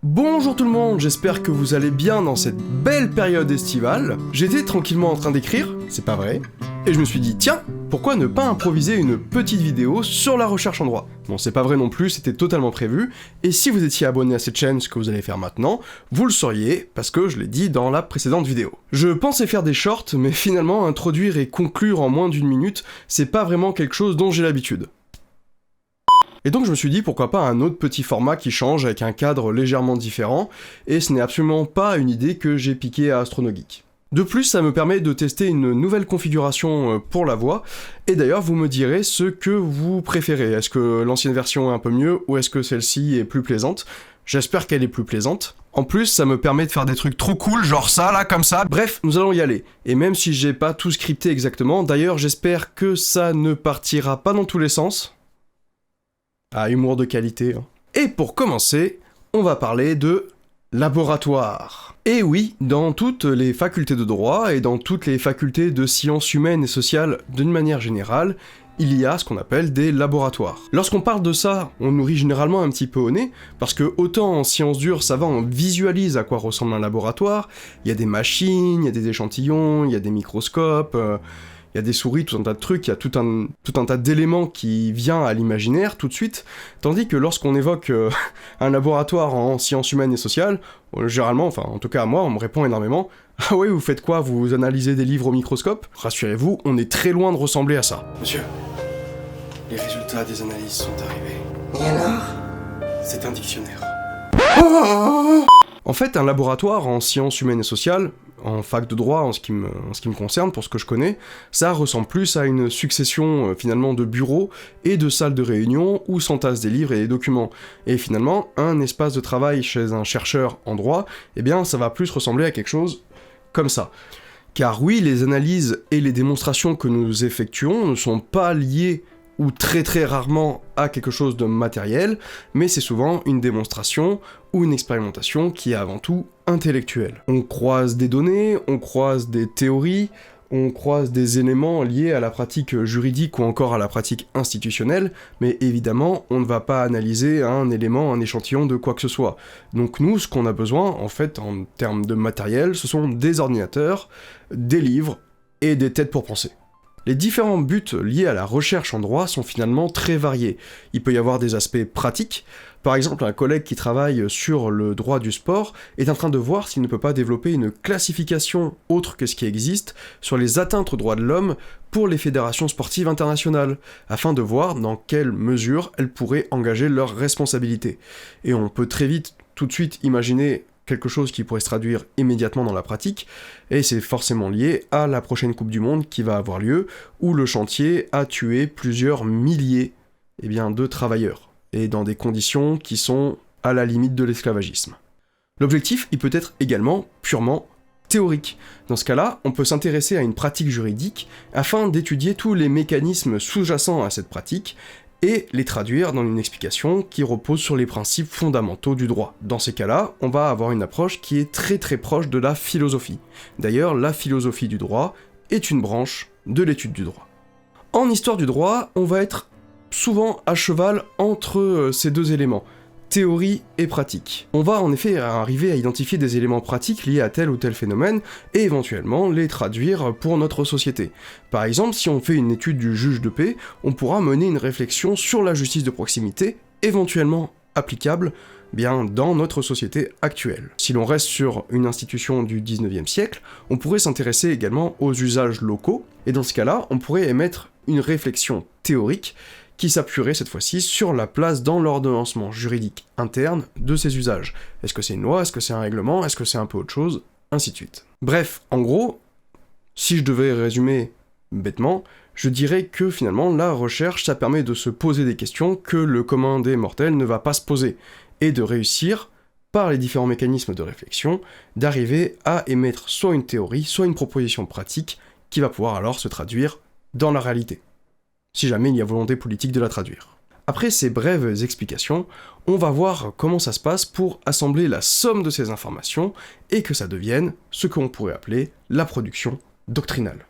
Bonjour tout le monde, j'espère que vous allez bien dans cette belle période estivale. J'étais tranquillement en train d'écrire, c'est pas vrai, et je me suis dit tiens, pourquoi ne pas improviser une petite vidéo sur la recherche en droit? Bon, c'est pas vrai non plus, c'était totalement prévu, et si vous étiez abonné à cette chaîne, ce que vous allez faire maintenant, vous le sauriez, parce que je l'ai dit dans la précédente vidéo. Je pensais faire des shorts, mais finalement, introduire et conclure en moins d'une minute, c'est pas vraiment quelque chose dont j'ai l'habitude. Et donc je me suis dit pourquoi pas un autre petit format qui change avec un cadre légèrement différent, et ce n'est absolument pas une idée que j'ai piquée à AstronoGeek. De plus, ça me permet de tester une nouvelle configuration pour la voix, et d'ailleurs vous me direz ce que vous préférez. Est-ce que l'ancienne version est un peu mieux, ou est-ce que celle-ci est plus plaisante? J'espère qu'elle est plus plaisante. En plus, ça me permet de faire des trucs trop cool, genre ça, là, comme ça. Bref, nous allons y aller. Et même si j'ai pas tout scripté exactement, d'ailleurs j'espère que ça ne partira pas dans tous les sens. Ah, humour de qualité. Hein. Et pour commencer, on va parler de laboratoire. Et oui, dans toutes les facultés de droit et dans toutes les facultés de sciences humaines et sociales d'une manière générale, il y a ce qu'on appelle des laboratoires. Lorsqu'on parle de ça, on nous rit généralement un petit peu au nez, parce que autant en sciences dures, ça va, on visualise à quoi ressemble un laboratoire, il y a des machines, il y a des échantillons, il y a des microscopes... il y a des souris, tout un tas de trucs, il y a tout un tas d'éléments qui vient à l'imaginaire tout de suite, tandis que lorsqu'on évoque un laboratoire en sciences humaines et sociales, généralement, enfin en tout cas à moi, on me répond énormément « Ah ouais, vous faites quoi? Vous analysez des livres au microscope ?» Rassurez-vous, on est très loin de ressembler à ça. Monsieur, les résultats des analyses sont arrivés. Et alors? C'est un dictionnaire. En fait, un laboratoire en sciences humaines et sociales, en fac de droit en ce qui me concerne, pour ce que je connais, ça ressemble plus à une succession finalement de bureaux et de salles de réunion où s'entassent des livres et des documents. Et finalement, un espace de travail chez un chercheur en droit, eh bien ça va plus ressembler à quelque chose comme ça. Car oui, les analyses et les démonstrations que nous effectuons ne sont pas liées ou très très rarement à quelque chose de matériel, mais c'est souvent une démonstration ou une expérimentation qui est avant tout intellectuelle. On croise des données, on croise des théories, on croise des éléments liés à la pratique juridique ou encore à la pratique institutionnelle, mais évidemment, on ne va pas analyser un élément, un échantillon de quoi que ce soit. Donc nous, ce qu'on a besoin, en fait, en termes de matériel, ce sont des ordinateurs, des livres et des têtes pour penser. Les différents buts liés à la recherche en droit sont finalement très variés. Il peut y avoir des aspects pratiques. Par exemple, un collègue qui travaille sur le droit du sport est en train de voir s'il ne peut pas développer une classification autre que ce qui existe sur les atteintes aux droits de l'homme pour les fédérations sportives internationales, afin de voir dans quelle mesure elles pourraient engager leurs responsabilités. Et on peut très vite, tout de suite, imaginer quelque chose qui pourrait se traduire immédiatement dans la pratique, et c'est forcément lié à la prochaine Coupe du Monde qui va avoir lieu, où le chantier a tué plusieurs milliers de travailleurs, et dans des conditions qui sont à la limite de l'esclavagisme. L'objectif, il peut être également purement théorique. Dans ce cas-là, on peut s'intéresser à une pratique juridique afin d'étudier tous les mécanismes sous-jacents à cette pratique, et les traduire dans une explication qui repose sur les principes fondamentaux du droit. Dans ces cas-là, on va avoir une approche qui est très très proche de la philosophie. D'ailleurs, la philosophie du droit est une branche de l'étude du droit. En histoire du droit, on va être souvent à cheval entre ces deux éléments, théorie et pratique. On va en effet arriver à identifier des éléments pratiques liés à tel ou tel phénomène, et éventuellement les traduire pour notre société. Par exemple, si on fait une étude du juge de paix, on pourra mener une réflexion sur la justice de proximité, éventuellement applicable dans notre société actuelle. Si l'on reste sur une institution du 19e siècle, on pourrait s'intéresser également aux usages locaux, et dans ce cas-là, on pourrait émettre une réflexion théorique qui s'appuierait cette fois-ci sur la place dans l'ordonnancement juridique interne de ces usages. Est-ce que c'est une loi? Est-ce que c'est un règlement? Est-ce que c'est un peu autre chose? Ainsi de suite. Bref, en gros, si je devais résumer bêtement, je dirais que finalement, la recherche, ça permet de se poser des questions que le commun des mortels ne va pas se poser, et de réussir, par les différents mécanismes de réflexion, d'arriver à émettre soit une théorie, soit une proposition pratique, qui va pouvoir alors se traduire dans la réalité, si jamais il y a volonté politique de la traduire. Après ces brèves explications, on va voir comment ça se passe pour assembler la somme de ces informations et que ça devienne ce qu'on pourrait appeler la production doctrinale.